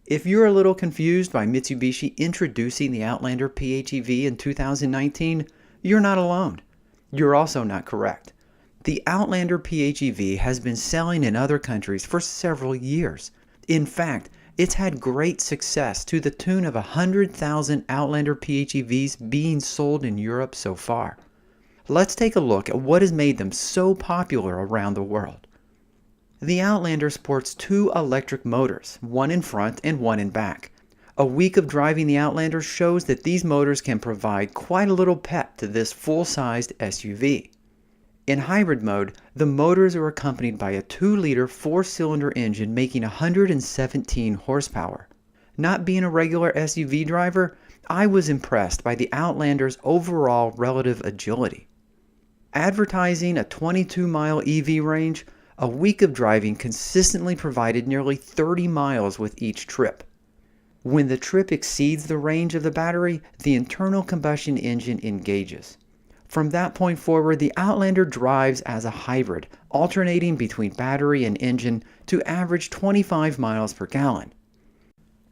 If you're a little confused by Mitsubishi introducing the Outlander PHEV in 2019, you're not alone. You're also not correct. The Outlander PHEV has been selling in other countries for several years. In fact, it's had great success to the tune of 100,000 Outlander PHEVs being sold in Europe so far. Let's take a look at what has made them so popular around the world. The Outlander sports two electric motors, one in front and one in back. A week of driving the Outlander shows that these motors can provide quite a little pep to this full-sized SUV. In hybrid mode, the motors are accompanied by a 2-liter 4-cylinder engine making 117 horsepower. Not being a regular SUV driver, I was impressed by the Outlander's overall relative agility. Advertising a 22-mile EV range, a week of driving consistently provided nearly 30 miles with each trip. When the trip exceeds the range of the battery, the internal combustion engine engages. From that point forward, the Outlander drives as a hybrid, alternating between battery and engine to average 25 miles per gallon.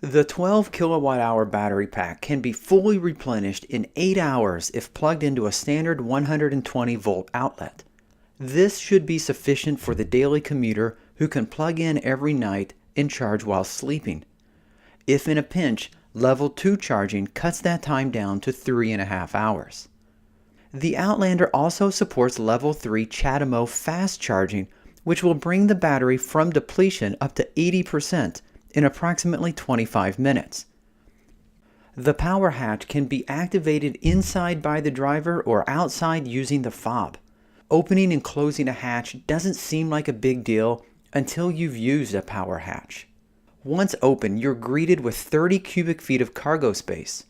The 12 kilowatt-hour battery pack can be fully replenished in 8 hours if plugged into a standard 120-volt outlet. This should be sufficient for the daily commuter who can plug in every night and charge while sleeping. If in a pinch, level 2 charging cuts that time down to 3.5 hours. The Outlander also supports level 3 CHAdeMO fast charging, which will bring the battery from depletion up to 80% in approximately 25 minutes. The power hatch can be activated inside by the driver or outside using the fob. Opening and closing a hatch doesn't seem like a big deal until you've used a power hatch. Once open, you're greeted with 30 cubic feet of cargo space.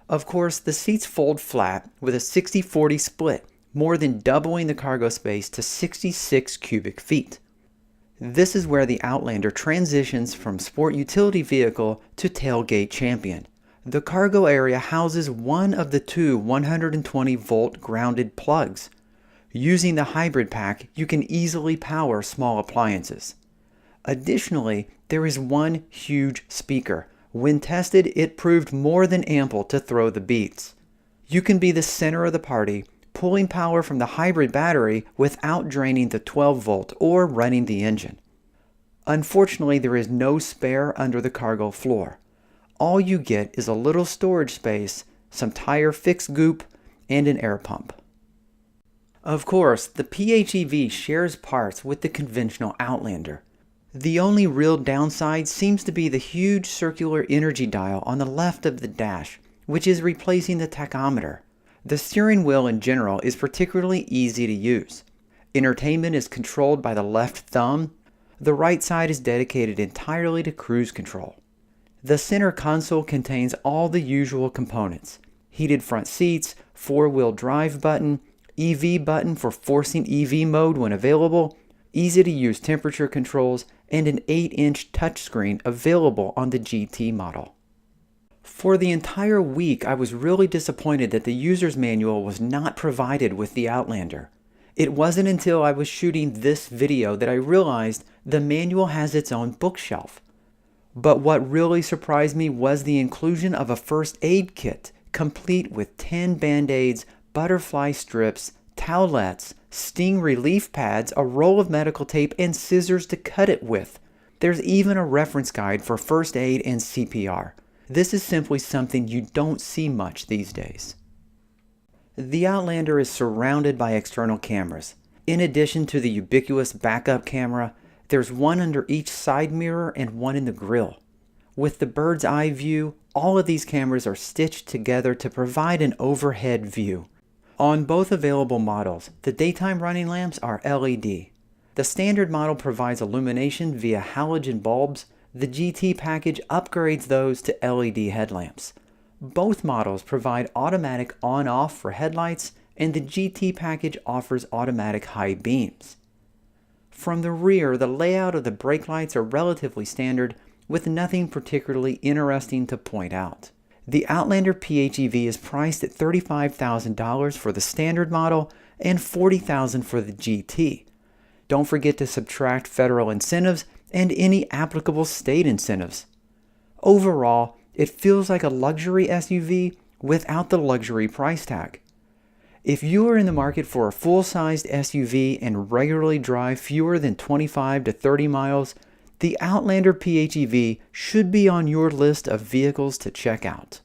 Of course, the seats fold flat with a 60-40 split, more than doubling the cargo space to 66 cubic feet. This is where the Outlander transitions from sport utility vehicle to tailgate champion. The cargo area houses one of the two 120-volt grounded plugs. Using the hybrid pack, you can easily power small appliances. Additionally, there is one huge speaker. When tested, it proved more than ample to throw the beats. You can be the center of the party, pulling power from the hybrid battery without draining the 12-volt or running the engine. Unfortunately, there is no spare under the cargo floor. All you get is a little storage space, some tire fix goop, and an air pump. Of course, the PHEV shares parts with the conventional Outlander. The only real downside seems to be the huge circular energy dial on the left of the dash, which is replacing the tachometer. The steering wheel in general is particularly easy to use. Entertainment is controlled by the left thumb. The right side is dedicated entirely to cruise control. The center console contains all the usual components: heated front seats, 4-wheel drive button, EV button for forcing EV mode when available, easy-to-use temperature controls, and an 8-inch touchscreen available on the GT model. For the entire week, I was really disappointed that the user's manual was not provided with the Outlander. It wasn't until I was shooting this video that I realized the manual has its own bookshelf. But what really surprised me was the inclusion of a first aid kit, complete with 10 band-aids, butterfly strips, towelettes, sting relief pads, a roll of medical tape, and scissors to cut it with. There's even a reference guide for first aid and CPR. This is simply something you don't see much these days. The Outlander is surrounded by external cameras. In addition to the ubiquitous backup camera, there's one under each side mirror and one in the grille. With the bird's eye view, all of these cameras are stitched together to provide an overhead view. On both available models, the daytime running lamps are LED. The standard model provides illumination via halogen bulbs. The GT package upgrades those to LED headlamps. Both models provide automatic on-off for headlights, and the GT package offers automatic high beams. From the rear, the layout of the brake lights are relatively standard, with nothing particularly interesting to point out. The Outlander PHEV is priced at $35,000 for the standard model and $40,000 for the GT. Don't forget to subtract federal incentives and any applicable state incentives. Overall, it feels like a luxury SUV without the luxury price tag. If you are in the market for a full-sized SUV and regularly drive fewer than 25 to 30 miles, the Outlander PHEV should be on your list of vehicles to check out.